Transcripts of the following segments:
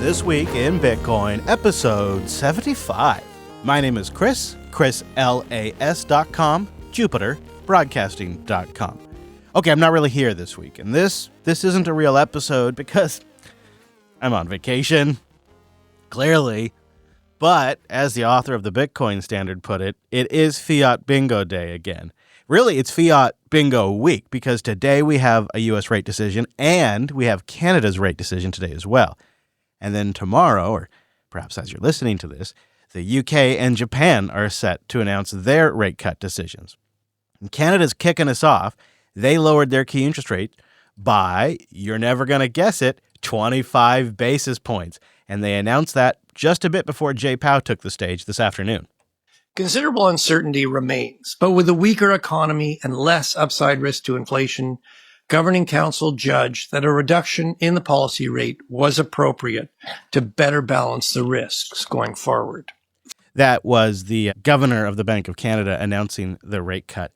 This Week in Bitcoin, episode 75. My name is ChrisLAS.com, JupiterBroadcasting.com. Okay, I'm not really here this week, and this isn't a real episode because I'm on vacation, clearly. But, as the author of the Bitcoin Standard put it, it is Fiat Bingo Day again. Really, it's Fiat Bingo Week, because today we have a U.S. rate decision, and we have Canada's rate decision today as well. And then tomorrow, or perhaps as you're listening to this, the UK and Japan are set to announce their rate cut decisions. And Canada's kicking us off. They lowered their key interest rate by, you're never going to guess it, 25 basis points. And they announced that just a bit before Jay Powell took the stage this afternoon. Considerable uncertainty remains, but with a weaker economy and less upside risk to inflation, Governing Council judged that a reduction in the policy rate was appropriate to better balance the risks going forward. That was the governor of the Bank of Canada announcing the rate cut.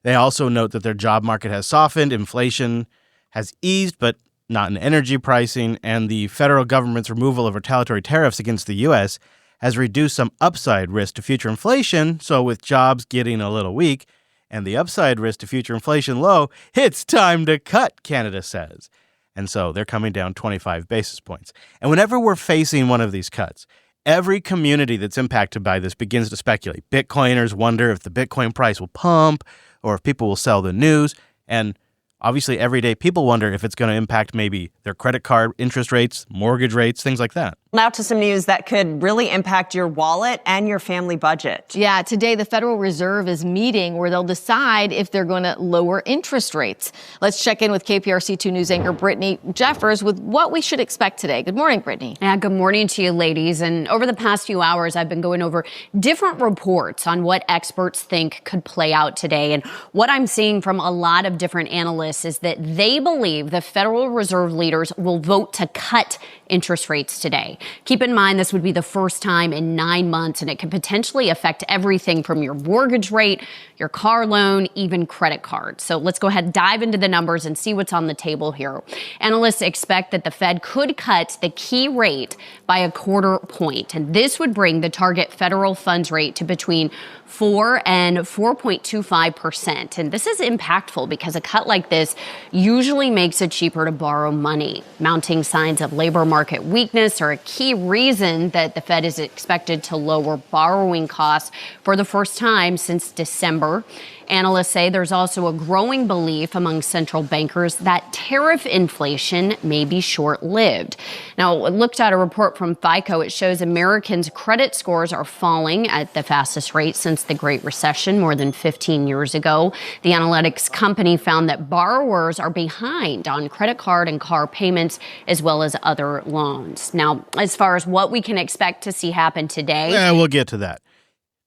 They also note that their job market has softened, inflation has eased, but not in energy pricing, and the federal government's removal of retaliatory tariffs against the U.S. has reduced some upside risk to future inflation. So with jobs getting a little weak and the upside risk to future inflation low, it's time to cut, Canada says. And so they're coming down 25 basis points. And whenever we're facing one of these cuts, every community that's impacted by this begins to speculate. Bitcoiners wonder if the Bitcoin price will pump or if people will sell the news. And obviously, everyday people wonder if it's going to impact maybe their credit card interest rates, mortgage rates, things like that. Now to some news that could really impact your wallet and your family budget. Yeah, today the Federal Reserve is meeting where they'll decide if they're going to lower interest rates. Let's check in with KPRC2 News anchor Brittany Jeffers with what we should expect today. Good morning, Brittany. Yeah, good morning to you, ladies. And over the past few hours, I've been going over different reports on what experts think could play out today. And what I'm seeing from a lot of different analysts is that they believe the Federal Reserve leaders will vote to cut interest rates today. Keep in mind, this would be the first time in 9 months, and it could potentially affect everything from your mortgage rate, your car loan, even credit cards. So let's go ahead and dive into the numbers and see what's on the table here. Analysts expect that the Fed could cut the key rate by a quarter point, and this would bring the target federal funds rate to between 4 and 4.25%. And this is impactful because a cut like this usually makes it cheaper to borrow money. Mounting signs of labor market weakness are a key reason that the Fed is expected to lower borrowing costs for the first time since December. Analysts say there's also a growing belief among central bankers that tariff inflation may be short-lived. Now, looked at a report from FICO, it shows Americans' credit scores are falling at the fastest rate since the Great Recession more than 15 years ago. The analytics company found that borrowers are behind on credit card and car payments as well as other loans. Now, as far as what we can expect to see happen today. Yeah, we'll get to that.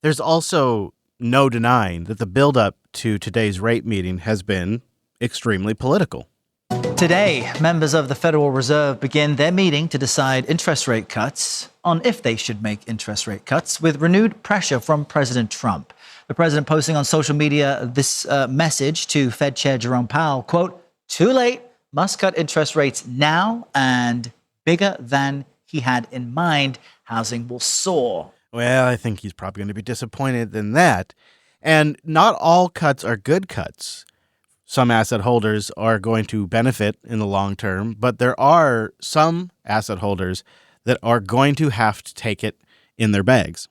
There's also no denying that the buildup to today's rate meeting has been extremely political. Today, members of the Federal Reserve begin their meeting to decide interest rate cuts, on if they should make interest rate cuts, with renewed pressure from President Trump. The president posting on social media this message to Fed Chair Jerome Powell, quote, "Too late, must cut interest rates now, and bigger than he had in mind, housing will soar." Well, I think he's probably going to be disappointed in that. And not all cuts are good cuts. Some asset holders are going to benefit in the long term, but there are some asset holders that are going to have to take it in their bags.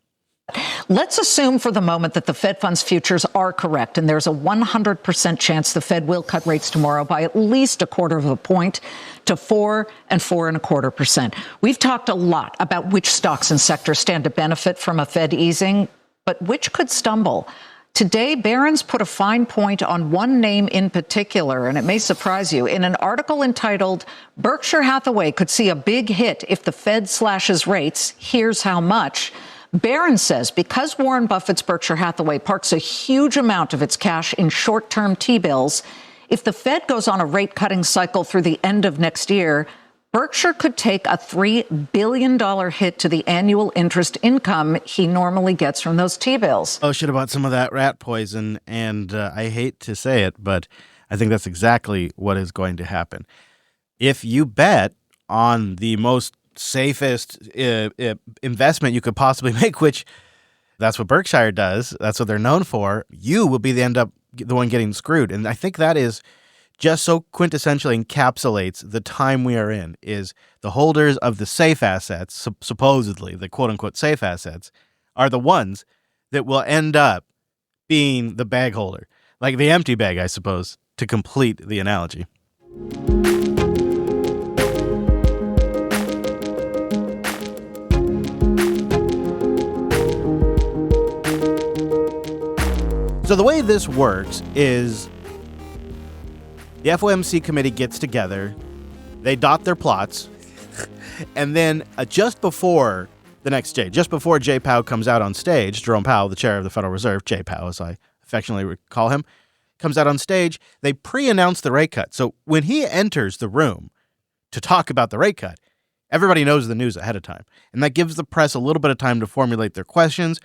Let's assume for the moment that the Fed funds futures are correct, and there's a 100% chance the Fed will cut rates tomorrow by at least a quarter of a point to 4 and 4.25%. We've talked a lot about which stocks and sectors stand to benefit from a Fed easing, but which could stumble. Today, Barron's put a fine point on one name in particular, and it may surprise you. In an article entitled, "Berkshire Hathaway Could See a Big Hit If the Fed Slashes Rates, Here's How Much," Barron's says because Warren Buffett's Berkshire Hathaway parks a huge amount of its cash in short-term T-bills, if the Fed goes on a rate-cutting cycle through the end of next year, Berkshire could take a $3 billion hit to the annual interest income he normally gets from those T-bills. Oh, should have bought some of that rat poison, and I hate to say it, but I think that's exactly what is going to happen. If you bet on the most safest investment you could possibly make, which that's what Berkshire does. That's what they're known for. You will be the one getting screwed. And I think that is just so quintessentially encapsulates the time we are in, is the holders of the safe assets, supposedly the quote-unquote safe assets, are the ones that will end up being the bag holder. Like the empty bag, I suppose, to complete the analogy. So the way this works is the FOMC committee gets together, they dot their plots, and then just before the next day, just before Jay Powell comes out on stage, Jerome Powell, the chair of the Federal Reserve, Jay Powell as I affectionately call him, comes out on stage, they pre-announce the rate cut. So when he enters the room to talk about the rate cut, everybody knows the news ahead of time. And that gives the press a little bit of time to formulate their questions.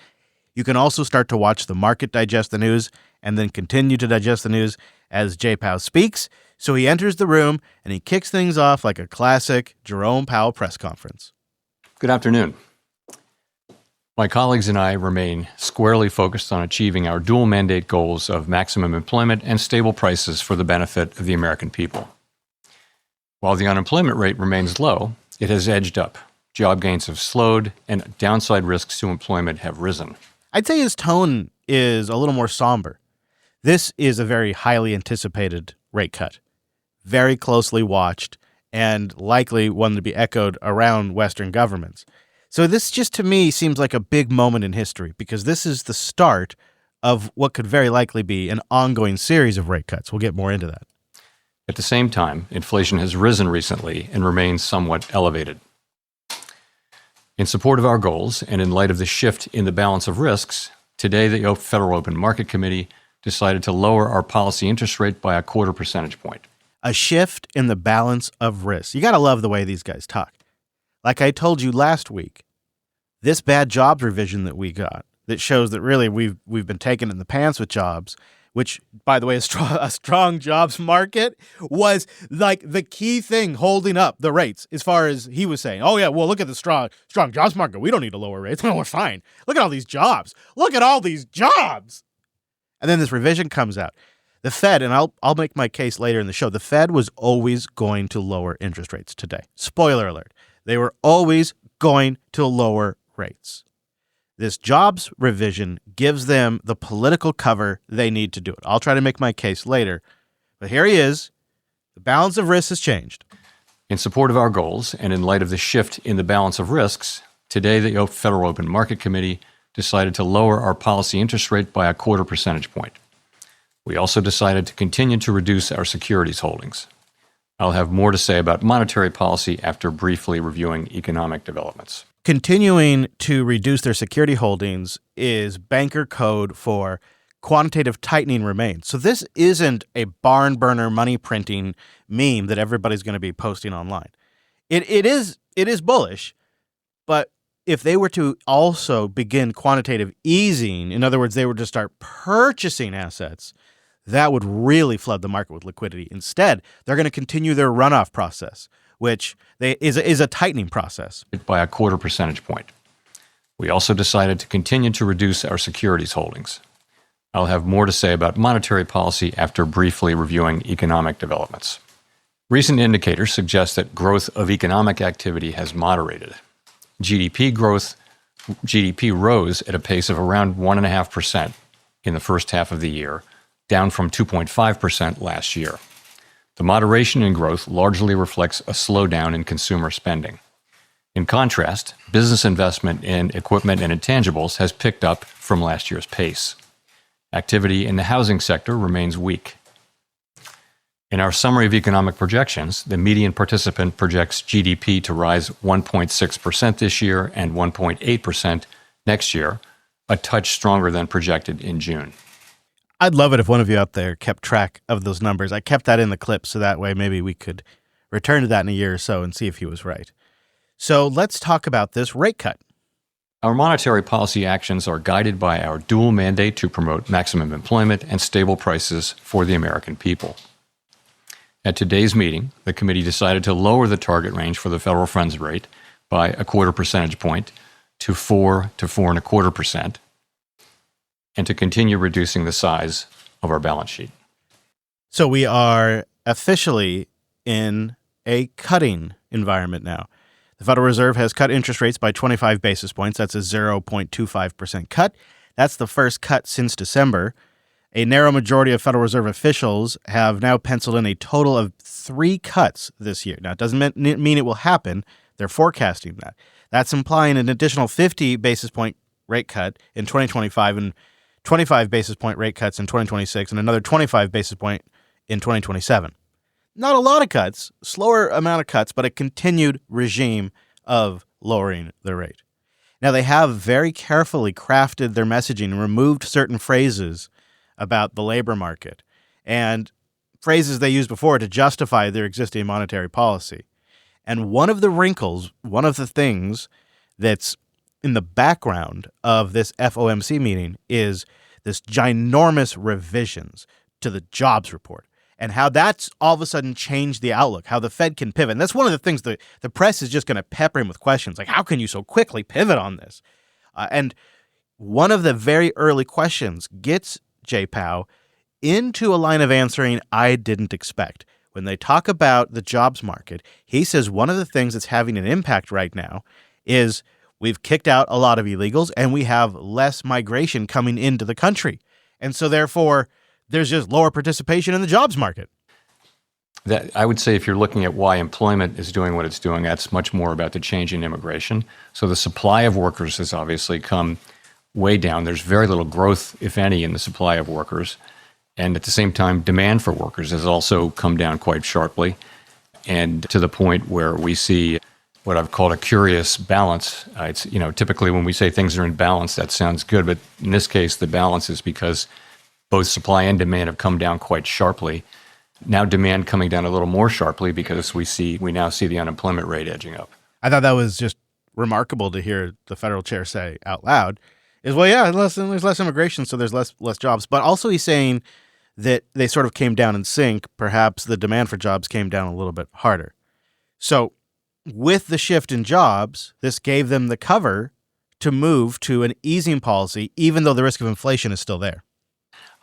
You can also start to watch the market digest the news and then continue to digest the news as Jay Powell speaks. So he enters the room and he kicks things off like a classic Jerome Powell press conference. Good afternoon. My colleagues and I remain squarely focused on achieving our dual mandate goals of maximum employment and stable prices for the benefit of the American people. While the unemployment rate remains low, it has edged up. Job gains have slowed and downside risks to employment have risen. I'd say his tone is a little more somber. This is a very highly anticipated rate cut, very closely watched, and likely one to be echoed around Western governments. So this just to me seems like a big moment in history because this is the start of what could very likely be an ongoing series of rate cuts. We'll get more into that. At the same time, inflation has risen recently and remains somewhat elevated. In support of our goals and in light of the shift in the balance of risks, today the Federal Open Market Committee decided to lower our policy interest rate by 0.25 percentage point. A shift in the balance of risks. You got to love the way these guys talk. Like I told you last week, this bad jobs revision that we got that shows that really we've been taken in the pants with jobs, which, by the way, a strong jobs market was like the key thing holding up the rates as far as he was saying. Oh, yeah, well, look at the strong jobs market. We don't need to lower rates. No, we're fine. Look at all these jobs. Look at all these jobs. And then this revision comes out. The Fed, and I'll make my case later in the show, the Fed was always going to lower interest rates today. Spoiler alert. They were always going to lower rates. This jobs revision gives them the political cover they need to do it. I'll try to make my case later. But here he is. The balance of risks has changed. In support of our goals and in light of the shift in the balance of risks, today the Federal Open Market Committee decided to lower our policy interest rate by 0.25 percentage point. We also decided to continue to reduce our securities holdings. I'll have more to say about monetary policy after briefly reviewing economic developments. Continuing to reduce their security holdings is banker code for quantitative tightening remains. So this isn't a barn burner money printing meme that everybody's going to be posting online. It is bullish, but if they were to also begin quantitative easing, in other words, they were to start purchasing assets, that would really flood the market with liquidity. Instead, they're going to continue their runoff process, which is a tightening process. By 0.25 percentage point. We also decided to continue to reduce our securities holdings. I'll have more to say about monetary policy after briefly reviewing economic developments. Recent indicators suggest that growth of economic activity has moderated. GDP rose at a pace of around 1.5% in the first half of the year, down from 2.5% last year. The moderation in growth largely reflects a slowdown in consumer spending. In contrast, business investment in equipment and intangibles has picked up from last year's pace. Activity in the housing sector remains weak. In our summary of economic projections, the median participant projects GDP to rise 1.6% this year and 1.8% next year, a touch stronger than projected in June. I'd love it if one of you out there kept track of those numbers. I kept that in the clip so that way maybe we could return to that in a year or so and see if he was right. So let's talk about this rate cut. Our monetary policy actions are guided by our dual mandate to promote maximum employment and stable prices for the American people. At today's meeting, the committee decided to lower the target range for the federal funds rate by a quarter percentage point to 4 to 4.25%, and to continue reducing the size of our balance sheet. So we are officially in a cutting environment now. The Federal Reserve has cut interest rates by 25 basis points. That's a 0.25% cut. That's the first cut since December. A narrow majority of Federal Reserve officials have now penciled in a total of 3 cuts this year. Now, it doesn't mean it will happen. They're forecasting that. That's implying an additional 50 basis point rate cut in 2025 and 25 basis point rate cuts in 2026 and another 25 basis point in 2027. Not a lot of cuts, slower amount of cuts, but a continued regime of lowering the rate. Now, they have very carefully crafted their messaging and removed certain phrases about the labor market and phrases they used before to justify their existing monetary policy. And one of the wrinkles, one of the things that's in the background of this FOMC meeting is this ginormous revisions to the jobs report and how that's all of a sudden changed the outlook, how the Fed can pivot. And that's one of the things that the press is just going to pepper him with questions like, how can you so quickly pivot on this? And one of the very early questions gets Jay Powell into a line of answering I didn't expect. When they talk about the jobs market, he says one of the things that's having an impact right now is we've kicked out a lot of illegals and we have less migration coming into the country. And so therefore, there's just lower participation in the jobs market. That I would say if you're looking at why employment is doing what it's doing, that's much more about the change in immigration. So the supply of workers has obviously come way down. There's very little growth, if any, in the supply of workers. And at the same time, demand for workers has also come down quite sharply, and to the point where we see what I've called a curious balance. It's, typically when we say things are in balance, that sounds good. But in this case, the balance is because both supply and demand have come down quite sharply. Now demand coming down a little more sharply because we now see the unemployment rate edging up. I thought that was just remarkable to hear the federal chair say out loud is, well, yeah, there's less immigration, so there's less jobs. But also he's saying that they sort of came down in sync. Perhaps the demand for jobs came down a little bit harder. So with the shift in jobs, this gave them the cover to move to an easing policy, even though the risk of inflation is still there.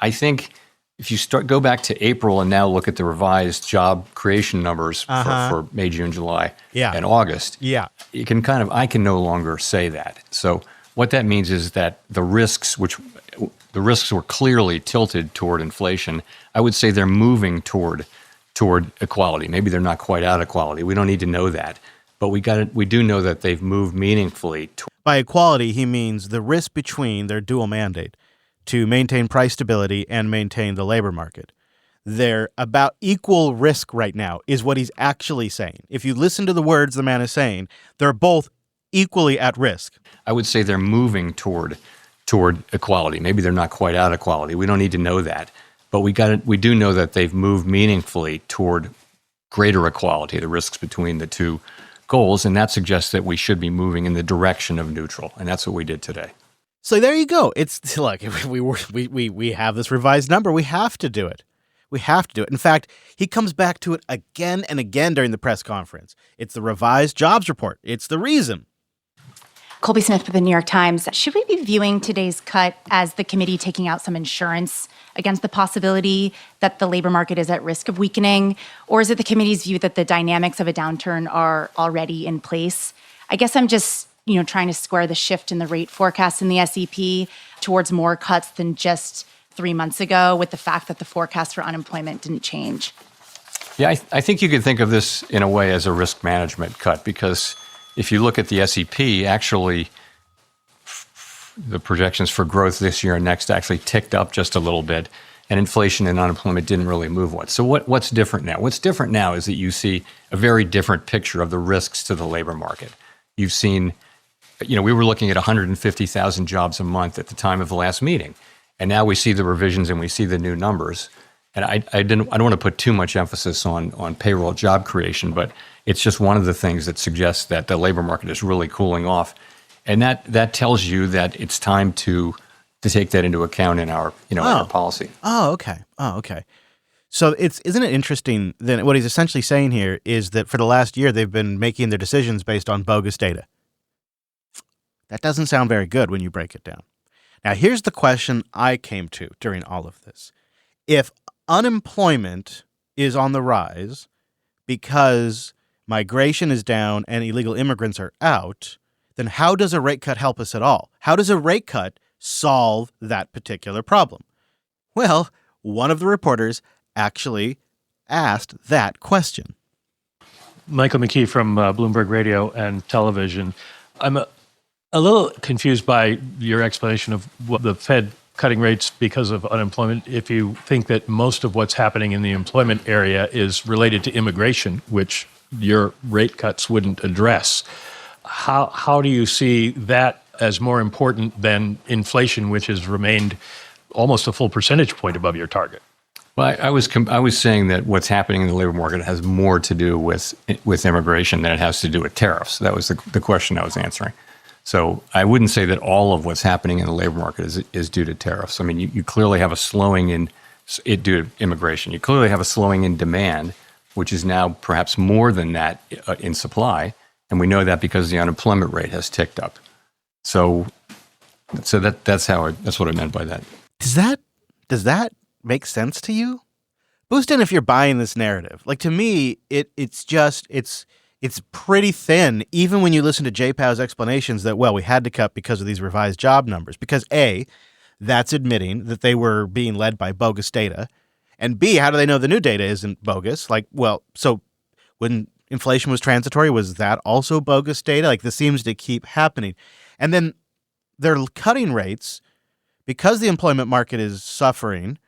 I think if you go back to April and now look at the revised job creation numbers for May, June, July, and August, you can I can no longer say that. So what that means is that the risks were clearly tilted toward inflation. I would say they're moving toward equality. Maybe they're not quite out of equality. We don't need to know that, but we do know that they've moved meaningfully. By equality, he means the risk between their dual mandate to maintain price stability and maintain the labor market. They're about equal risk right now, is what he's actually saying. If you listen to the words the man is saying, they're both equally at risk. I would say they're moving toward equality. Maybe they're not quite out of equality. We don't need to know that, but we do know that they've moved meaningfully toward greater equality, the risks between the two goals, and that suggests that we should be moving in the direction of neutral, and that's what we did today. So there you go. It's look, we have this revised number. We have to do it. We have to do it. In fact, he comes back to it again and again during the press conference. It's the revised jobs report. It's the reason. Colby Smith with the New York Times. Should we be viewing today's cut as the committee taking out some insurance against the possibility that the labor market is at risk of weakening? Or is it the committee's view that the dynamics of a downturn are already in place? I guess I'm just trying to square the shift in the rate forecast in the SEP towards more cuts than just 3 months ago with the fact that the forecast for unemployment didn't change. Yeah, I think you could think of this in a way as a risk management cut, because if you look at the SEP, actually the projections for growth this year and next actually ticked up just a little bit, and inflation and unemployment didn't really move much. So what's different now? What's different now is that you see a very different picture of the risks to the labor market. You've seen, we were looking at 150,000 jobs a month at the time of the last meeting, and now we see the revisions and we see the new numbers. And I don't want to put too much emphasis on payroll job creation, but it's just one of the things that suggests that the labor market is really cooling off, and that tells you that it's time to take that into account in our our policy. Oh, okay. So isn't it interesting that what he's essentially saying here is that for the last year they've been making their decisions based on bogus data. That doesn't sound very good when you break it down. Now, here's the question I came to during all of this. If unemployment is on the rise because migration is down and illegal immigrants are out, then how does a rate cut help us at all? How does a rate cut solve that particular problem? Well, one of the reporters actually asked that question. Michael McKee from Bloomberg Radio and Television. I'm a little confused by your explanation of what the Fed cutting rates because of unemployment. If you think that most of what's happening in the employment area is related to immigration, which your rate cuts wouldn't address, how do you see that as more important than inflation, which has remained almost a full percentage point above your target? Well, I was saying that what's happening in the labor market has more to do with immigration than it has to do with tariffs. That was the question I was answering. So I wouldn't say that all of what's happening in the labor market is due to tariffs. I mean, you clearly have a slowing in it due to immigration. You clearly have a slowing in demand, which is now perhaps more than that in supply, and we know that because the unemployment rate has ticked up. So that's what I meant by that. Does that make sense to you? Boost in if you're buying this narrative. Like, to me, it's pretty thin, even when you listen to J-Pow's explanations that, well, we had to cut because of these revised job numbers. Because A, that's admitting that they were being led by bogus data. And B, how do they know the new data isn't bogus? Like, well, so when inflation was transitory, was that also bogus data? Like, this seems to keep happening. And then they're cutting rates because the employment market is suffering,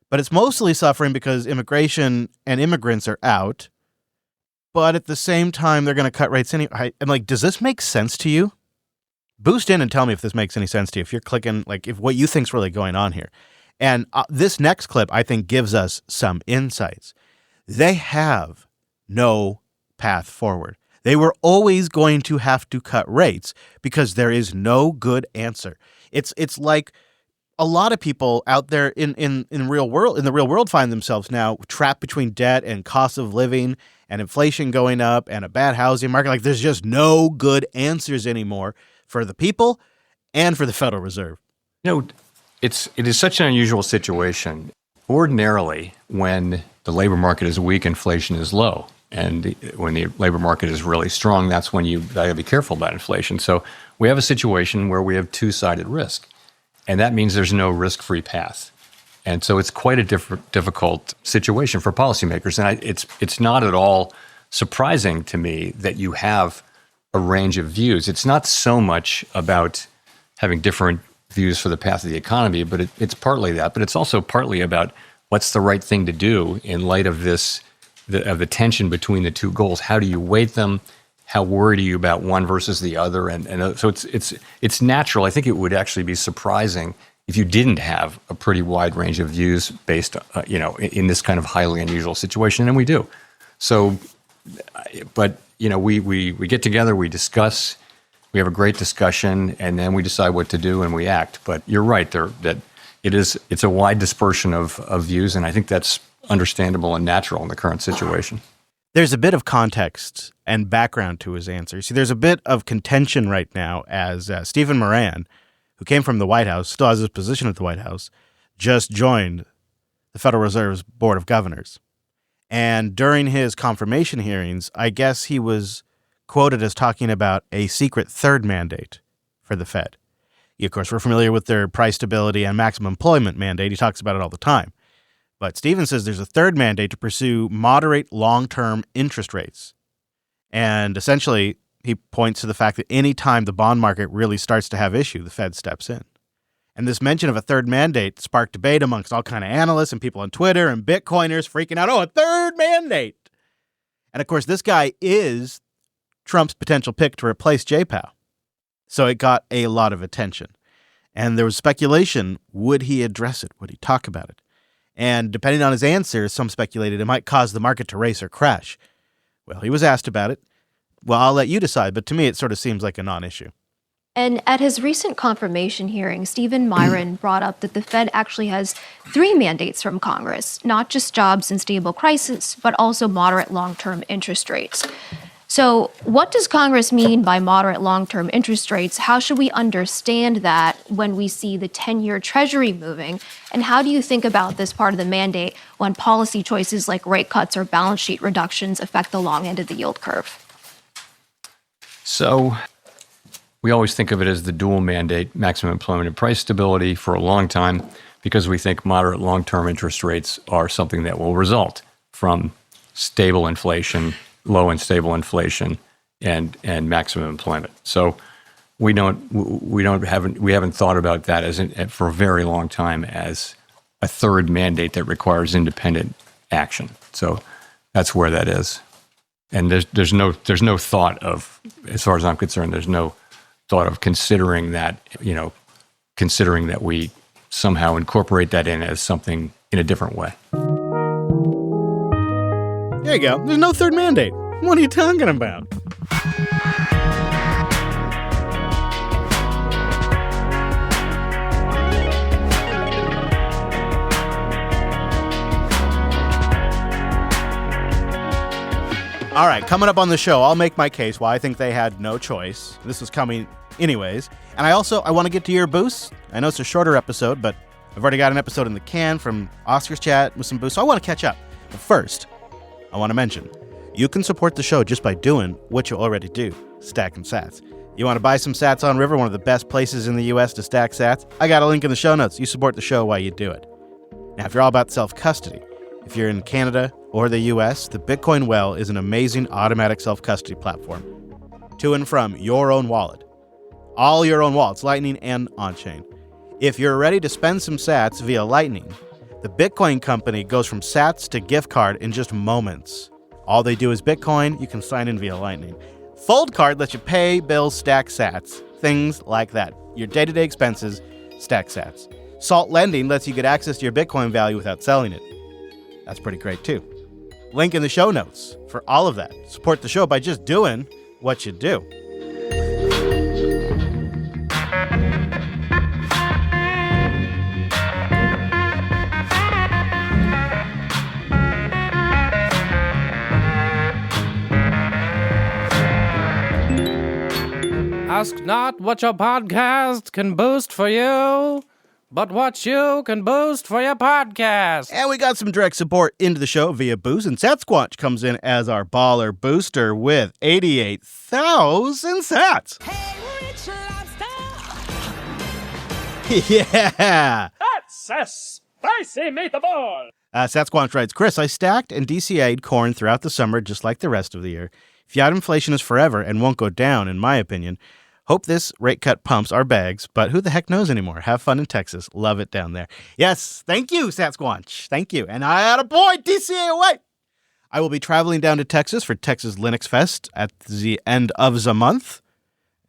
but it's mostly suffering because immigration and immigrants are out. But at the same time, they're going to cut rates anyway. I'm like, does this make sense to you? Boost in and tell me if this makes any sense to you. If you're clicking, like, if what you think's really going on here. And this next clip, I think, gives us some insights. They have no path forward. They were always going to have to cut rates because there is no good answer. It's like a lot of people out there in the real world find themselves now trapped between debt and cost of living and inflation going up and a bad housing market. Like, there's just no good answers anymore for the people and for the Federal Reserve. It is such an unusual situation. Ordinarily, when the labor market is weak, inflation is low. And when the labor market is really strong, that's when you got to be careful about inflation. So we have a situation where we have two-sided risk. And that means there's no risk-free path. And so it's quite a difficult situation for policymakers. And it's not at all surprising to me that you have a range of views. It's not so much about having different views for the path of the economy, but it's partly that. But it's also partly about what's the right thing to do in light of the tension between the two goals. How do you weight them? How worried are you about one versus the other? And so it's natural. I think it would actually be surprising if you didn't have a pretty wide range of views based, in this kind of highly unusual situation, and we do. So, but we get together, we discuss, we have a great discussion, and then we decide what to do and we act. But you're right that it's a wide dispersion of views, and I think that's understandable and natural in the current situation. There's a bit of context and background to his answer. See, there's a bit of contention right now as Stephen Moran, who came from the White House, still has his position at the White House, just joined the Federal Reserve's Board of Governors. And during his confirmation hearings, I guess he was quoted as talking about a secret third mandate for the Fed. Of course, we're familiar with their price stability and maximum employment mandate. He talks about it all the time. But Stephen says there's a third mandate to pursue moderate long-term interest rates. And essentially, he points to the fact that any time the bond market really starts to have issue, the Fed steps in. And this mention of a third mandate sparked debate amongst all kind of analysts and people on Twitter and Bitcoiners freaking out, a third mandate. And of course, this guy is Trump's potential pick to replace J-Pow. So it got a lot of attention. And there was speculation, would he address it? Would he talk about it? And depending on his answer, some speculated it might cause the market to race or crash. Well, he was asked about it. Well, I'll let you decide, but to me, it sort of seems like a non-issue. And at his recent confirmation hearing, Stephen Myron brought up that the Fed actually has 3 mandates from Congress, not just jobs and stable prices, but also moderate long-term interest rates. So what does Congress mean by moderate long-term interest rates? How should we understand that when we see the 10-year Treasury moving? And how do you think about this part of the mandate when policy choices like rate cuts or balance sheet reductions affect the long end of the yield curve? So we always think of it as the dual mandate, maximum employment and price stability, for a long time, because we think moderate long-term interest rates are something that will result from stable inflation, low and stable inflation, and maximum employment. So we haven't thought about that for a very long time as a third mandate that requires independent action. So that's where that is. And there's no thought of, as far as I'm concerned, there's no thought of considering that we somehow incorporate that in as something in a different way. There you go. There's no third mandate. What are you talking about? All right, coming up on the show, I'll make my case why I think they had no choice. This was coming anyways. And I want to get to your boosts. I know it's a shorter episode, but I've already got an episode in the can from Oscars Chat with some boosts, so I want to catch up. But first, I want to mention, you can support the show just by doing what you already do, stacking sats. You want to buy some sats on River, one of the best places in the U.S. to stack sats? I got a link in the show notes. You support the show while you do it. Now, if you're all about self-custody, if you're in Canada or the U.S., the Bitcoin Well is an amazing automatic self-custody platform to and from your own wallet. All your own wallets, Lightning and on-chain. If you're ready to spend some sats via Lightning, the Bitcoin company goes from sats to gift card in just moments. All they do is Bitcoin. You can sign in via Lightning. Fold Card lets you pay bills, stack sats, things like that. Your day-to-day expenses, stack sats. Salt Lending lets you get access to your Bitcoin value without selling it. That's pretty great, too. Link in the show notes for all of that. Support the show by just doing what you do. Ask not what your podcast can boost for you, but what you can boost for your podcast. And we got some direct support into the show via Boost, and Sasquatch comes in as our baller booster with 88,000 sats. Hey, Rich Lobster! Yeah! That's a spicy meatball! Sasquatch writes, Chris, I stacked and DCA'd corn throughout the summer just like the rest of the year. Fiat inflation is forever and won't go down, in my opinion. Hope this rate cut pumps our bags, but who the heck knows anymore? Have fun in Texas. Love it down there. Yes, thank you, Sasquatch. Thank you. And I had a boy, DCA away. I will be traveling down to Texas for Texas Linux Fest at the end of the month.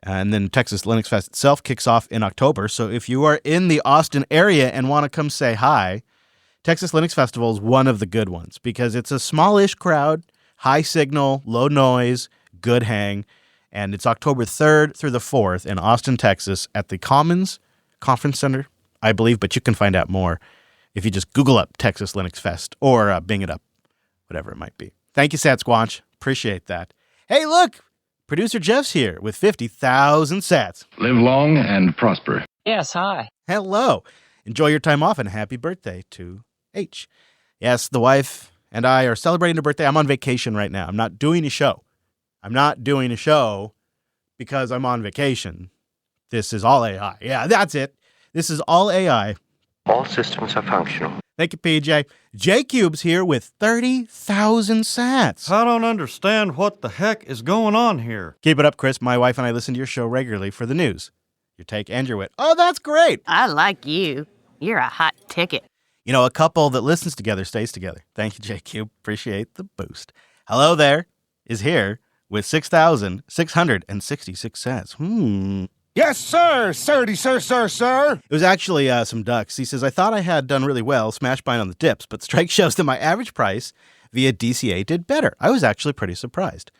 And then Texas Linux Fest itself kicks off in October. So if you are in the Austin area and want to come say hi, Texas Linux Festival is one of the good ones because it's a smallish crowd, high signal, low noise, good hang. And it's October 3rd through the 4th in Austin, Texas at the Commons Conference Center, I believe. But you can find out more if you just Google up Texas Linux Fest or Bing it up, whatever it might be. Thank you, Sasquatch. Appreciate that. Hey, look, producer Jeff's here with 50,000 sats. Live long and prosper. Yes, hi. Hello. Enjoy your time off and happy birthday to H. Yes, the wife and I are celebrating her birthday. I'm on vacation right now. I'm not doing a show. Because I'm on vacation. This is all AI. Yeah, that's it. This is all AI. All systems are functional. Thank you, PJ. J-Cube's here with 30,000 sats. I don't understand what the heck is going on here. Keep it up, Chris. My wife and I listen to your show regularly for the news. Your take and your wit. Oh, that's great. I like you. You're a hot ticket. You know, a couple that listens together stays together. Thank you, J-Cube. Appreciate the boost. Hello there is here with 6,666 sats. Yes, sir. Sir. It was actually some ducks. He says, I thought I had done really well, smash buying on the dips, but Strike shows that my average price via DCA did better. I was actually pretty surprised.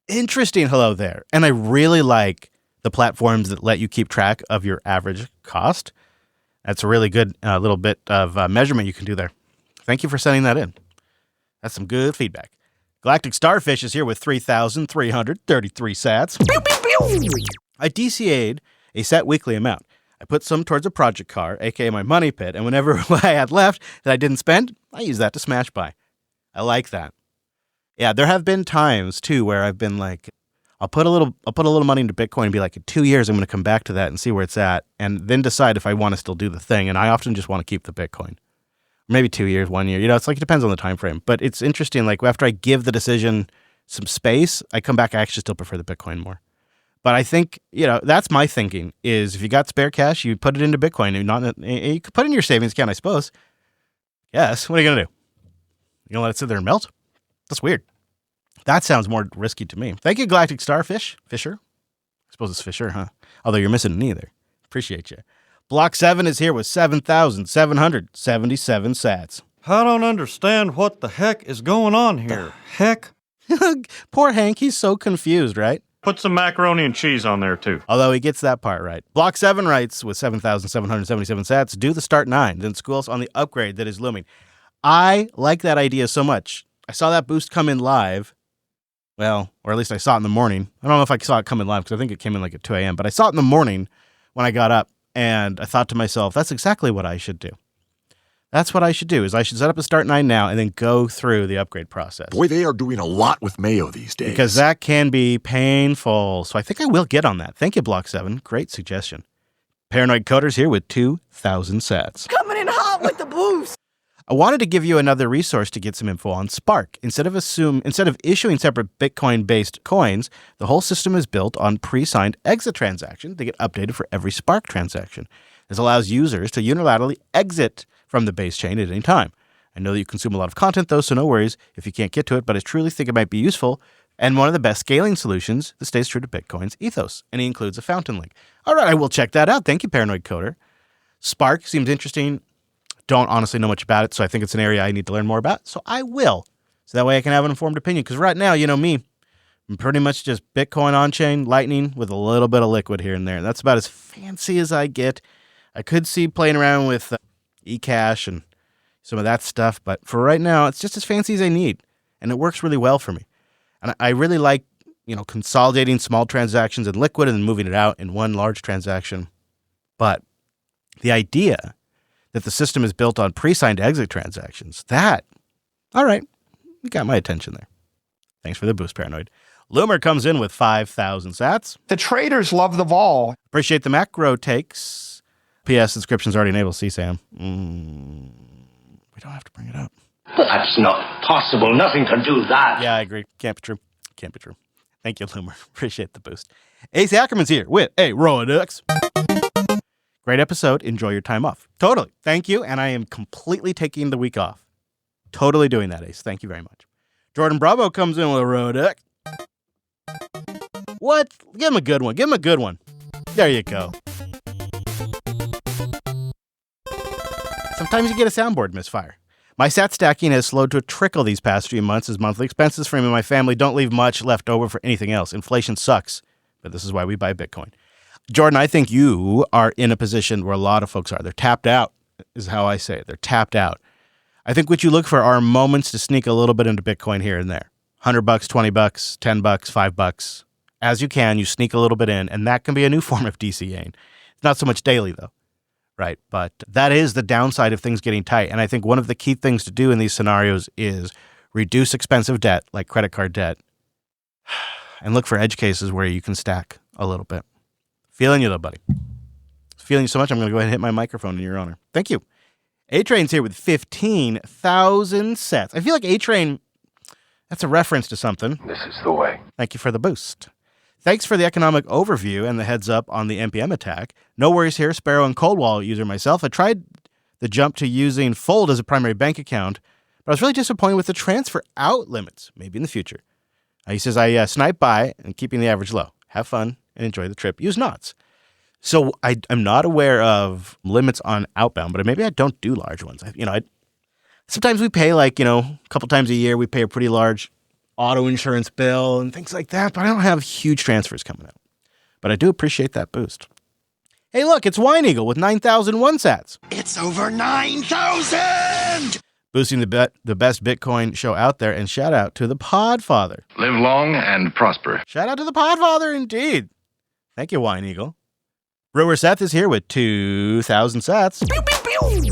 Interesting hello there. And I really like the platforms that let you keep track of your average cost. That's a really good little bit of measurement you can do there. Thank you for sending that in. That's some good feedback. Galactic Starfish is here with 3,333 sats. Pew, pew, pew. I DCA'd a set weekly amount. I put some towards a project car, aka my money pit, and whenever I had left that I didn't spend, I use that to smash buy. I like that. Yeah, there have been times too where I've been like, I'll put a little money into Bitcoin and be like, in 2 years I'm going to come back to that and see where it's at, and then decide if I want to still do the thing. And I often just want to keep the Bitcoin. Maybe 2 years, 1 year. It's like it depends on the time frame. But it's interesting. Like after I give the decision some space, I come back. I actually still prefer the Bitcoin more. But I think, that's my thinking is if you got spare cash, you put it into Bitcoin. You could put it in your savings account, I suppose. Yes. What are you going to do? You going to let it sit there and melt? That's weird. That sounds more risky to me. Thank you, Galactic Starfish. Fisher? I suppose it's Fisher, huh? Although you're missing an E there. Appreciate you. Block 7 is here with 7,777 sats. I don't understand what the heck is going on here. Heck? Poor Hank, he's so confused, right? Put some macaroni and cheese on there, too. Although he gets that part right. Block 7 writes with 7,777 sats, do the start 9, then school us on the upgrade that is looming. I like that idea so much. I saw that boost come in live. Well, or at least I saw it in the morning. I don't know if I saw it come in live because I think it came in like at 2 a.m., but I saw it in the morning when I got up, and I thought to myself, that's exactly what I should do. That's what I should do, is I should set up a start 9 now and then go through the upgrade process. Boy, they are doing a lot with Mayo these days. Because that can be painful. So I think I will get on that. Thank you, Block 7. Great suggestion. Paranoid Coder's here with 2,000 sats. Coming in hot with the boost. I wanted to give you another resource to get some info on Spark. Instead of issuing separate Bitcoin-based coins, the whole system is built on pre-signed exit transactions. They get updated for every Spark transaction. This allows users to unilaterally exit from the base chain at any time. I know that you consume a lot of content, though, so no worries if you can't get to it, but I truly think it might be useful and one of the best scaling solutions that stays true to Bitcoin's ethos, and he includes a fountain link. All right, I will check that out. Thank you, Paranoid Coder. Spark seems interesting. Don't honestly know much about it, so I think it's an area I need to learn more about, so I will. So that way I can have an informed opinion, because right now, me, I'm pretty much just Bitcoin on-chain, Lightning, with a little bit of Liquid here and there. That's about as fancy as I get. I could see playing around with eCash and some of that stuff, but for right now, it's just as fancy as I need, and it works really well for me. And I really like, consolidating small transactions in Liquid and then moving it out in one large transaction. But the idea that the system is built on pre-signed exit transactions, all right, you got my attention there. Thanks for the boost, Paranoid. Loomer comes in with 5,000 sats. The traders love the vol. Appreciate the macro takes. P.S. Inscription's already enabled, CSAM. We don't have to bring it up. That's not possible. Nothing can do that. Yeah, I agree. Can't be true. Thank you, Loomer. Appreciate the boost. Ace Ackerman's here with a Rolodex. Great episode. Enjoy your time off. Totally. Thank you. And I am completely taking the week off. Totally doing that, Ace. Thank you very much. Jordan Bravo comes in with a Rolodex. What? Give him a good one. There you go. Sometimes you get a soundboard misfire. My sat stacking has slowed to a trickle these past few months as monthly expenses for me and my family don't leave much left over for anything else. Inflation sucks, but this is why we buy Bitcoin. Jordan, I think you are in a position where a lot of folks are. They're tapped out, is how I say it. They're tapped out. I think what you look for are moments to sneak a little bit into Bitcoin here and there. $100, $20, $10, $5. As you can, you sneak a little bit in, and that can be a new form of DCAing. It's not so much daily, though. Right. But that is the downside of things getting tight. And I think one of the key things to do in these scenarios is reduce expensive debt, like credit card debt, and look for edge cases where you can stack a little bit. Feeling you, though, buddy. Feeling you so much, I'm going to go ahead and hit my microphone in your honor. Thank you. A-Train's here with 15,000 sets. I feel like A-Train, that's a reference to something. This is the way. Thank you for the boost. Thanks for the economic overview and the heads up on the NPM attack. No worries here, Sparrow and Cold Wallet user myself. I tried the jump to using Fold as a primary bank account, but I was really disappointed with the transfer out limits. Maybe in the future. He says, I snipe by and keeping the average low. Have fun and enjoy the trip. Use knots. So I'm not aware of limits on outbound, but maybe I don't do large ones. Sometimes we pay a couple times a year, we pay a pretty large auto insurance bill and things like that, but I don't have huge transfers coming out. but I do appreciate that boost. Hey, look, it's Wine Eagle with 9,001 sats. It's over 9,000! Boosting the best Bitcoin show out there, and shout out to the Podfather. Live long and prosper. Shout out to the Podfather, indeed. Thank you, Wine Eagle. Brewer Seth is here with 2,000 sats. Pew, pew, pew.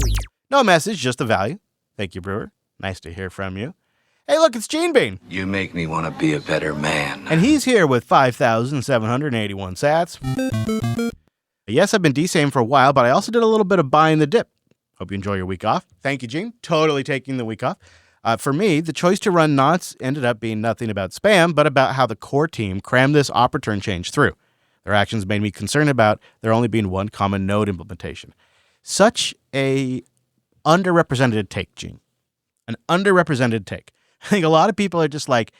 No message, just the value. Thank you, Brewer. Nice to hear from you. Hey, look, it's Gene Bean. You make me want to be a better man. And he's here with 5,781 sats. Yes, I've been DSAM for a while, but I also did a little bit of buying the dip. Hope you enjoy your week off. Thank you, Gene. Totally taking the week off. For me, the choice to run knots ended up being nothing about spam, but about how the core team crammed this op return change through. Their actions made me concerned about there only being one common node implementation. Such a underrepresented take, Gene. An underrepresented take. I think a lot of people are just like,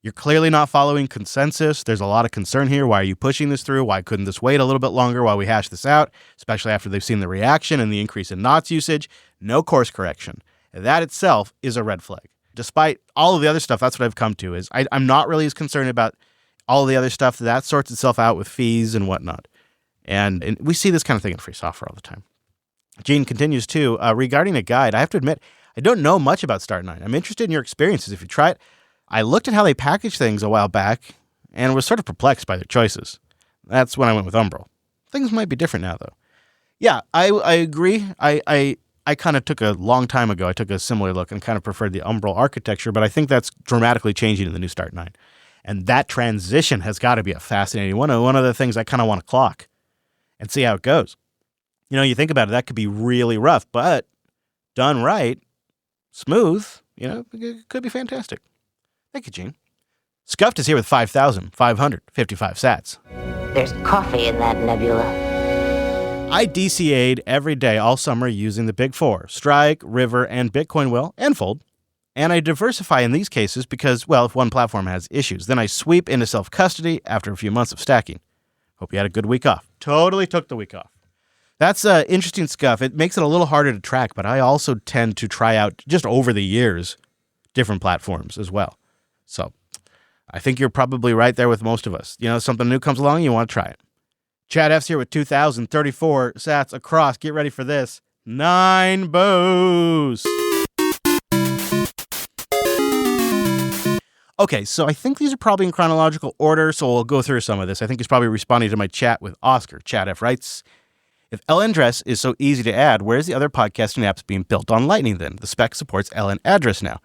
you're clearly not following consensus. There's a lot of concern here. Why are you pushing this through? Why couldn't this wait a little bit longer while we hash this out, especially after they've seen the reaction and the increase in knots usage? No course correction. That itself is a red flag. Despite all of the other stuff, that's what I've come to, is I'm not really as concerned about all the other stuff. That sorts itself out with fees and whatnot. And we see this kind of thing in free software all the time. Gene continues too, regarding a guide, I have to admit, I don't know much about Start9. I'm interested in your experiences. If you try it, I looked at how they package things a while back and was sort of perplexed by their choices. That's when I went with Umbral. Things might be different now, though. Yeah, I agree. I kind of took a long time ago, I took a similar look and kind of preferred the Umbral architecture, but I think that's dramatically changing in the new Start9. And that transition has got to be a fascinating one. One of the things I kind of want to clock and see how it goes. You know, you think about it, that could be really rough, but done right, smooth, it could be fantastic. Thank you, Gene. Scuffed is here with 5,555 sats. There's coffee in that nebula. I DCA'd every day all summer using the big four, Strike, River, and Bitcoin Will, and Fold. And I diversify in these cases because, well, if one platform has issues, then I sweep into self-custody after a few months of stacking. Hope you had a good week off. Totally took the week off. That's interesting stuff. It makes it a little harder to track, but I also tend to try out, just over the years, different platforms as well. So I think you're probably right there with most of us. Something new comes along, you want to try it. Chad F's here with 2,034 sats across. Get ready for this. 9 boosts. Okay, so I think these are probably in chronological order, so we'll go through some of this. I think he's probably responding to my chat with Oscar. Chad F writes, if LN address is so easy to add, where's the other podcasting apps being built on Lightning then? The spec supports LN address now.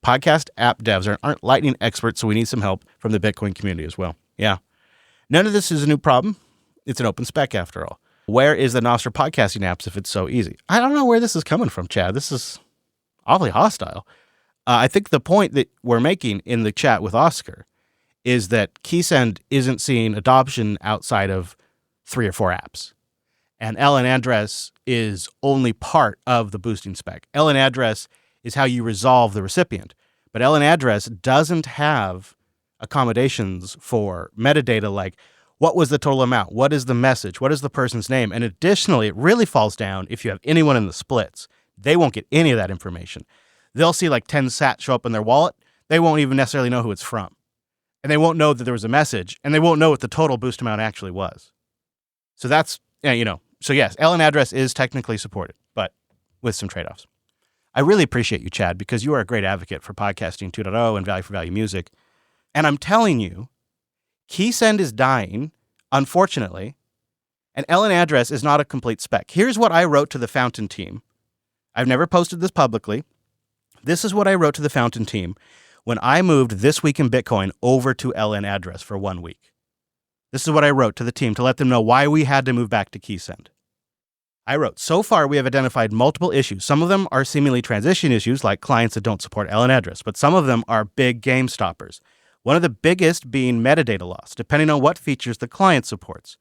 Podcast app devs aren't Lightning experts, so we need some help from the Bitcoin community as well. Yeah. None of this is a new problem. It's an open spec after all. Where is the Nostr podcasting apps if it's so easy? I don't know where this is coming from, Chad. This is awfully hostile. I think the point that we're making in the chat with Oscar is that Keysend isn't seeing adoption outside of 3 or 4 apps. And LN address is only part of the boosting spec. LN address is how you resolve the recipient. But LN address doesn't have accommodations for metadata like what was the total amount, what is the message, what is the person's name. And additionally, it really falls down if you have anyone in the splits. They won't get any of that information. They'll see like 10 sats show up in their wallet. They won't even necessarily know who it's from. And they won't know that there was a message. And they won't know what the total boost amount actually was. So that's, So yes, LN address is technically supported, but with some trade-offs. I really appreciate you, Chad, because you are a great advocate for podcasting 2.0 and value for value music. And I'm telling you, Keysend is dying, unfortunately, and LN address is not a complete spec. Here's what I wrote to the Fountain team. I've never posted this publicly. This is what I wrote to the Fountain team when I moved This Week in Bitcoin over to LN address for 1 week. This is what I wrote to the team to let them know why we had to move back to Keysend. I wrote, so far we have identified multiple issues. Some of them are seemingly transition issues like clients that don't support LN address, but some of them are big game stoppers. One of the biggest being metadata loss, depending on what features the client supports.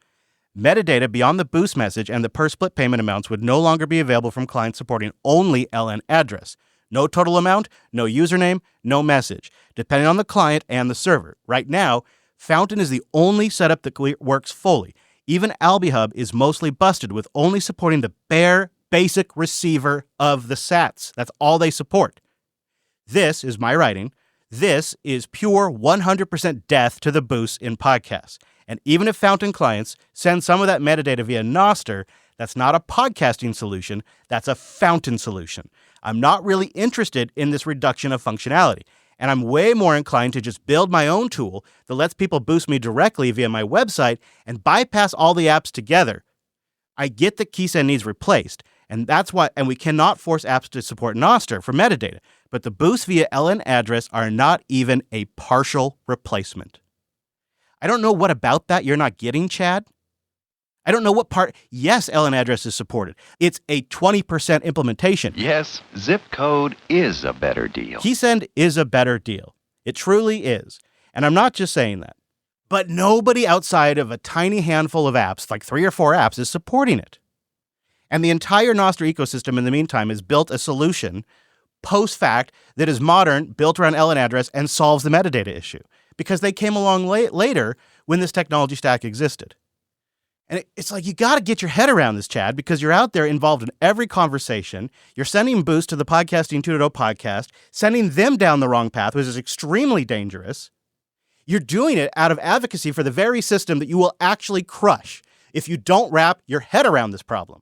Metadata beyond the boost message and the per split payment amounts would no longer be available from clients supporting only LN address. No total amount, no username, no message, depending on the client and the server. Right now, Fountain is the only setup that works fully. Even AlbiHub is mostly busted with only supporting the bare basic receiver of the sats. That's all they support. This is my writing. This is pure 100% death to the boost in podcasts. And even if Fountain clients send some of that metadata via Nostr, that's not a podcasting solution. That's a Fountain solution. I'm not really interested in this reduction of functionality. And I'm way more inclined to just build my own tool that lets people boost me directly via my website and bypass all the apps together. I get that Keysend needs replaced, and that's why, and we cannot force apps to support Nostr for metadata, but the boosts via LN address are not even a partial replacement. I don't know what about that you're not getting, Chad. I don't know what part. Yes, LN address is supported. It's a 20% implementation. Yes, zip code is a better deal. Keysend is a better deal. It truly is. And I'm not just saying that. But nobody outside of a tiny handful of apps, like 3 or 4 apps, is supporting it. And the entire Nostr ecosystem in the meantime has built a solution post-fact that is modern, built around LN address, and solves the metadata issue. Because they came along later when this technology stack existed. And it's like, you got to get your head around this, Chad, because you're out there involved in every conversation. You're sending boosts to the Podcasting 2.0 podcast, sending them down the wrong path, which is extremely dangerous. You're doing it out of advocacy for the very system that you will actually crush if you don't wrap your head around this problem.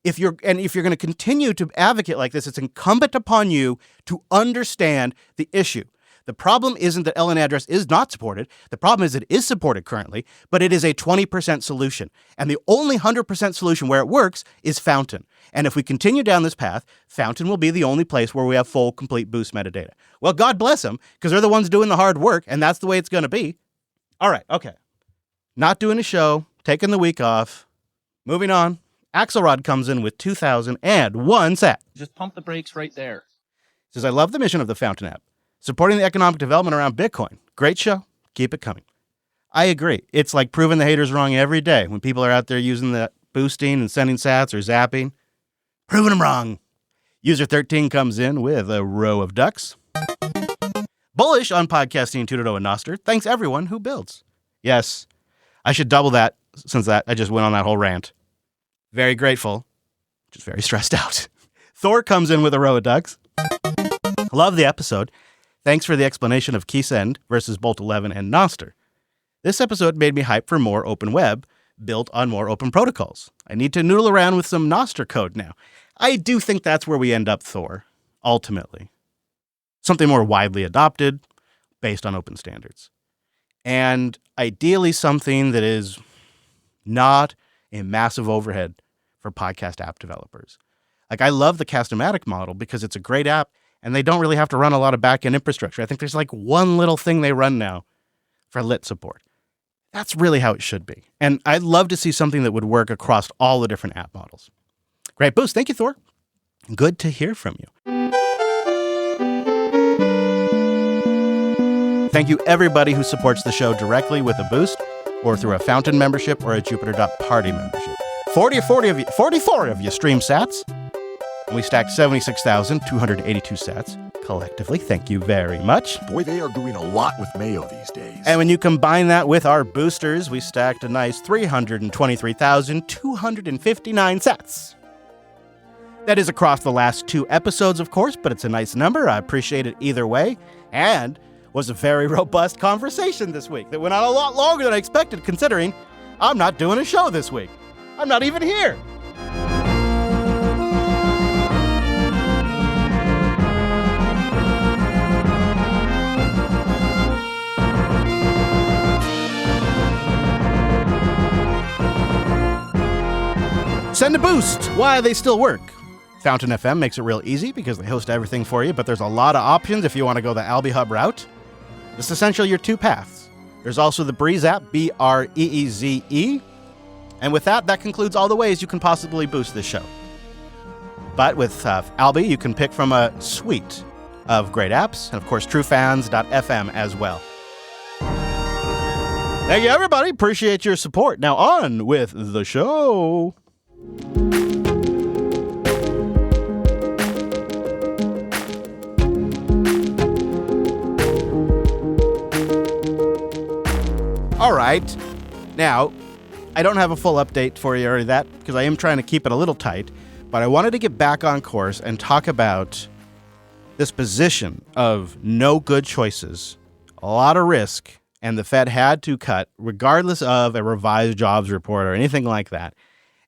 If you're going to continue to advocate like this, it's incumbent upon you to understand the issue. The problem isn't that LN address is not supported. The problem is it is supported currently, but it is a 20% solution. And the only 100% solution where it works is Fountain. And if we continue down this path, Fountain will be the only place where we have full, complete boost metadata. Well, God bless them, because they're the ones doing the hard work, and that's the way it's going to be. All right, okay. Not doing a show, taking the week off. Moving on. Axelrod comes in with 2,001 sat. Just pump the brakes right there. Says, I love the mission of the Fountain app. Supporting the economic development around Bitcoin. Great show. Keep it coming. I agree. It's like proving the haters wrong every day when people are out there using the boosting and sending sats or zapping. Proving them wrong. User 13 comes in with a row of ducks. Bullish on Podcasting 2.0 and Nostr. Thanks everyone who builds. Yes, I should double that since I just went on that whole rant. Very grateful. Just very stressed out. Thor comes in with a row of ducks. Love the episode. Thanks for the explanation of Keysend versus Bolt 11 and Nostr. This episode made me hype for more open web built on more open protocols. I need to noodle around with some Nostr code now. I do think that's where we end up, Thor, ultimately. Something more widely adopted, based on open standards. And ideally something that is not a massive overhead for podcast app developers. Like, I love the Cast-O-Matic model because it's a great app, and they don't really have to run a lot of back-end infrastructure. I think there's like one little thing they run now for lit support. That's really how it should be. And I'd love to see something that would work across all the different app models. Great boost. Thank you, Thor. Good to hear from you. Thank you, everybody who supports the show directly with a boost or through a Fountain membership or a Jupiter.party membership. 44 of you stream sats. And we stacked 76,282 sats collectively. Thank you very much. Boy, they are doing a lot with Mayo these days. And when you combine that with our boosters, we stacked a nice 323,259 sats. That is across the last 2 episodes, of course, but it's a nice number. I appreciate it either way. And was a very robust conversation this week that went on a lot longer than I expected, considering I'm not doing a show this week. I'm not even here. Send a boost. Why they still work. Fountain FM makes it real easy because they host everything for you, but there's a lot of options if you want to go the Alby Hub route. This is essentially your 2 paths. There's also the Breeze app, Breeze. And with that concludes all the ways you can possibly boost this show. But with Alby, you can pick from a suite of great apps, and of course, truefans.fm as well. Thank you, everybody. Appreciate your support. Now on with the show. All right. Now, I don't have a full update for you or that because I am trying to keep it a little tight, but I wanted to get back on course and talk about this position of no good choices, a lot of risk, and the Fed had to cut regardless of a revised jobs report or anything like that.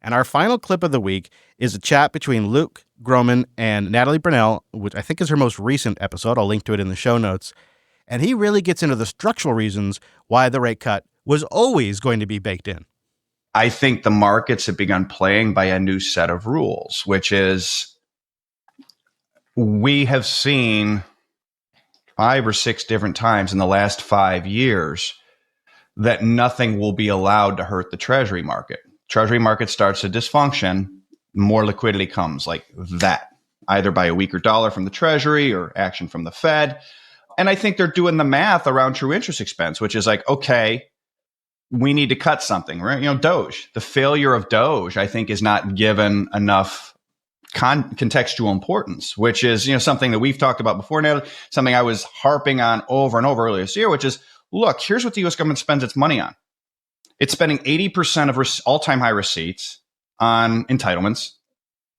And our final clip of the week is a chat between Luke Groman and Natalie Brunell, which I think is her most recent episode. I'll link to it in the show notes. And he really gets into the structural reasons why the rate cut was always going to be baked in. I think the markets have begun playing by a new set of rules, which is we have seen 5 or 6 different times in the last 5 years that nothing will be allowed to hurt the Treasury market. Treasury market starts to dysfunction, more liquidity comes like that, either by a weaker dollar from the Treasury or action from the Fed. And I think they're doing the math around true interest expense, which is like, okay, we need to cut something, right? Doge, the failure of Doge, I think, is not given enough contextual importance, which is, something that we've talked about before now, something I was harping on over and over earlier this year, which is, look, here's what the U.S. government spends its money on. It's spending 80% of all-time high receipts on entitlements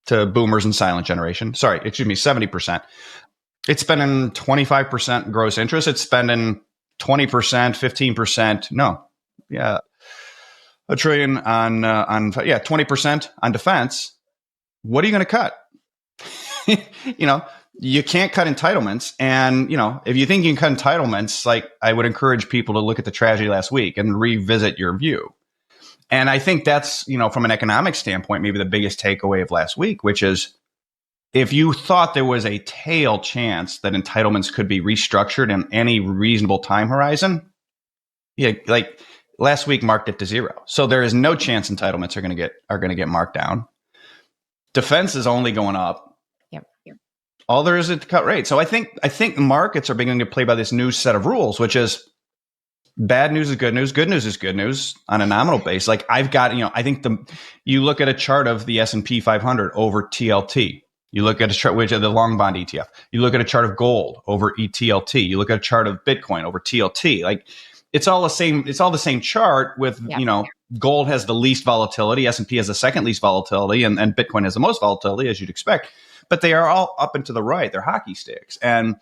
to boomers and silent generation. 70%. It's spending 25% gross interest. It's spending 20%, 15%. $1 trillion on 20% on defense. What are you going to cut? You can't cut entitlements. And, if you think you can cut entitlements, I would encourage people to look at the tragedy last week and revisit your view. And I think that's, from an economic standpoint, maybe the biggest takeaway of last week, which is if you thought there was a tail chance that entitlements could be restructured in any reasonable time horizon, last week marked it to 0. So there is no chance entitlements are going to get marked down. Defense is only going up. Yep. All there is to cut rates. So I think markets are beginning to play by this new set of rules, which is bad news is good news is good news on a nominal base. I've got, I think you look at a chart of the S&P 500 over TLT. You look at a chart, which is the long bond ETF. You look at a chart of gold over ETLT. You look at a chart of Bitcoin over TLT. It's all the same. It's all the same chart with, gold has the least volatility. S&P has the second least volatility and Bitcoin has the most volatility, as you'd expect. But they are all up and to the right. They're hockey sticks. And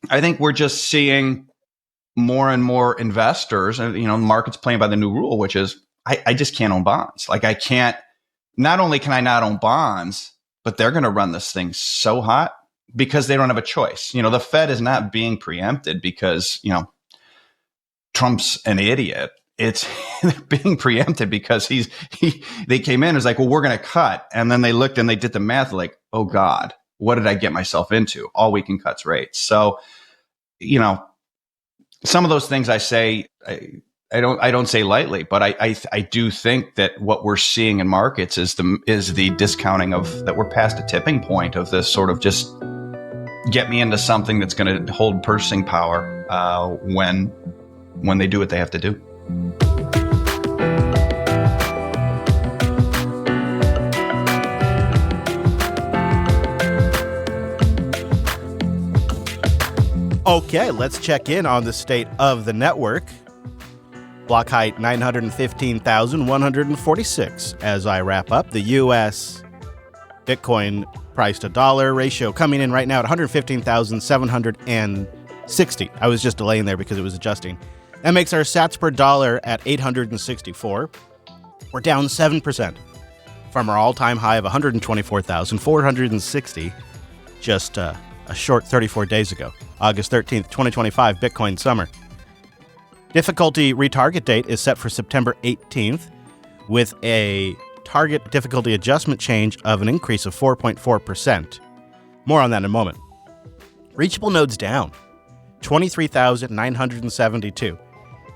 I think we're just seeing more and more investors and, markets playing by the new rule, which is I just can't own bonds. Not only can I not own bonds, but they're going to run this thing so hot because they don't have a choice. The Fed is not being preempted because, Trump's an idiot. It's being preempted because they came in and was like, well, we're going to cut. And then they looked and they did the math like, oh God, what did I get myself into? All we can cut's rates. So, some of those things I say, I don't say lightly, but I do think that what we're seeing in markets is the discounting of that we're past a tipping point of this sort of just get me into something that's going to hold purchasing power when they do what they have to do. Okay, let's check in on the state of the network. Block height 915,146 as I wrap up. The U.S. Bitcoin price to dollar ratio coming in right now at 115,760. I was just delaying there because it was adjusting. That makes our sats per dollar at 864. We're down 7% from our all-time high of 124,460 just a short 34 days ago. August 13th, 2025, Bitcoin summer. Difficulty retarget date is set for September 18th with a target difficulty adjustment change of an increase of 4.4%. More on that in a moment. Reachable nodes down, 23,972.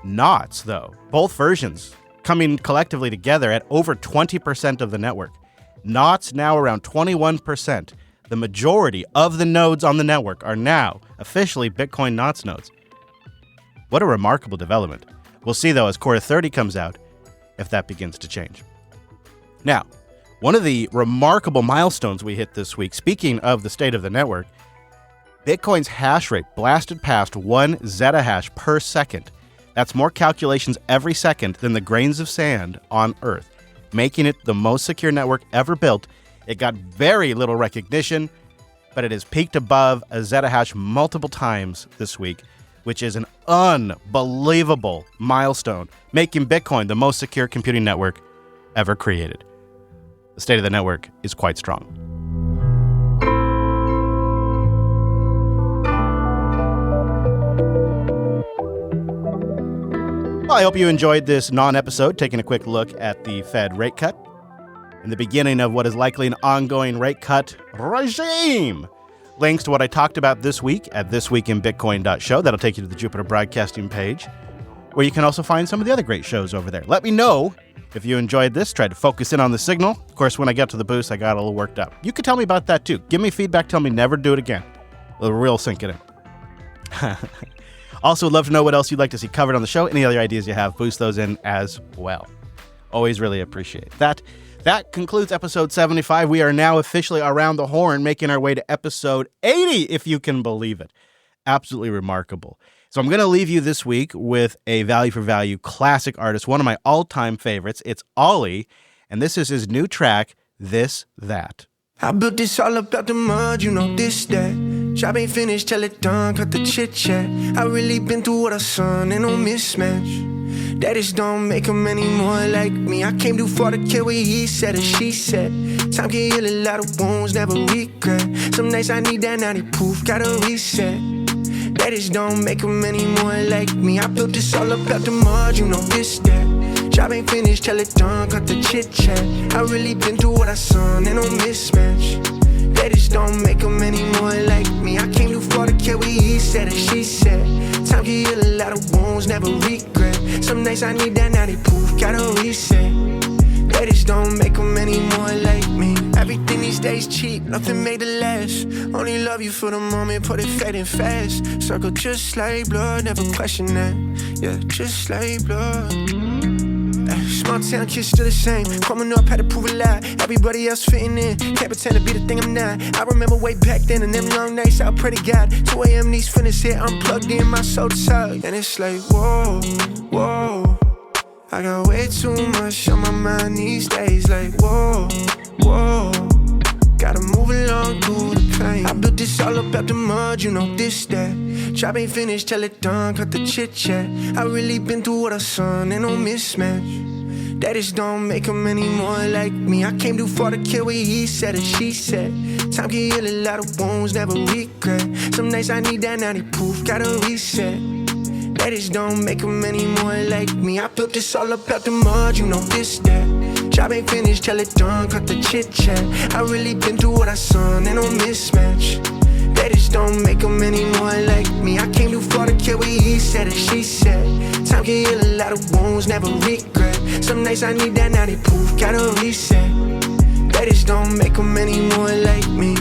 Knots, though, both versions coming collectively together at over 20% of the network. Knots now around 21%. The majority of the nodes on the network are now officially Bitcoin Knots nodes. What a remarkable development. We'll see, though, as Quarter 30 comes out, if that begins to change. Now, one of the remarkable milestones we hit this week, speaking of the state of the network, Bitcoin's hash rate blasted past 1 zettahash per second. That's more calculations every second than the grains of sand on Earth, making it the most secure network ever built. It got very little recognition, but it has peaked above a zettahash multiple times this week. which is an unbelievable milestone, making Bitcoin the most secure computing network ever created. The state of the network is quite strong. Well, I hope you enjoyed this non-episode, taking a quick look at the Fed rate cut and the beginning of what is likely an ongoing rate cut regime. Links to what I talked about this week at thisweekinbitcoin.show. That'll take you to the Jupiter Broadcasting page, where you can also find some of the other great shows over there. Let me know if you enjoyed this. Try to focus in on the signal. Of course, when I got to the boost, I got a little worked up. You could tell me about that too. Give me feedback. Tell me never do it again. We'll real sink it in. Also, would love to know what else you'd like to see covered on the show. Any other ideas you have, boost those in as well. Always really appreciate that. That concludes episode 75. We are now officially around the horn, making our way to episode 80, if you can believe it. Absolutely remarkable. So I'm going to leave you this week with a value for value classic artist, one of my all-time favorites. It's Ollie, and this is his new track, This That. I built this all about the mud, you know this, that. Job ain't finished, tell it done, cut the chit-chat. I really been through what I son, ain't no mismatch. That just don't make him any more like me. I came too far to care what he said or she said. Time can heal a lot of wounds, never regret. Some nights I need that 90 proof, gotta reset. That just don't make him any more like me. I built this all about the mud, you know this, that. Job ain't finished, tell it done, cut the chit-chat. I really been through what I son, ain't no mismatch. That just don't make him any more like me. I came too far to care what he said or she said. Time can heal a lot of wounds, never regret. Some nights I need that 90 proof, gotta reset. That just don't make him any more like me. Everything these days cheap, nothing made it last. Only love you for the moment, put it fading fast. Circle just like blood, never question that. Yeah, just like blood. Small town kids still the same. Growing up, had to prove a lot. Everybody else fitting in. Can't pretend to be the thing I'm not. I remember way back then and them long nights, I pray to God. 2 a.m. these feelings hit, I'm plugged in, my soul tight. And it's like, whoa, whoa. I got way too much on my mind these days. Like, whoa, whoa. Gotta move along through the pain. I built this all up out the mud, you know this, that. Job ain't finished, tell it done, cut the chit-chat. I really been through what I son, ain't no mismatch. That just don't make him any more like me. I came too far to care what he said or she said. Time can heal a lot of wounds, never regret. Some nights I need that 90 proof, gotta reset. That just don't make him any more like me. I built this all up out the mud, you know this, that. Job ain't finished, tell it done, cut the chit-chat. I really been through what I son, ain't no mismatch. That just don't make him any more like me. I came too far to care what he said or she said. Time can heal a lot of wounds, never regret. Some nights I need that 90 proof, gotta reset. That just don't make him any more like me.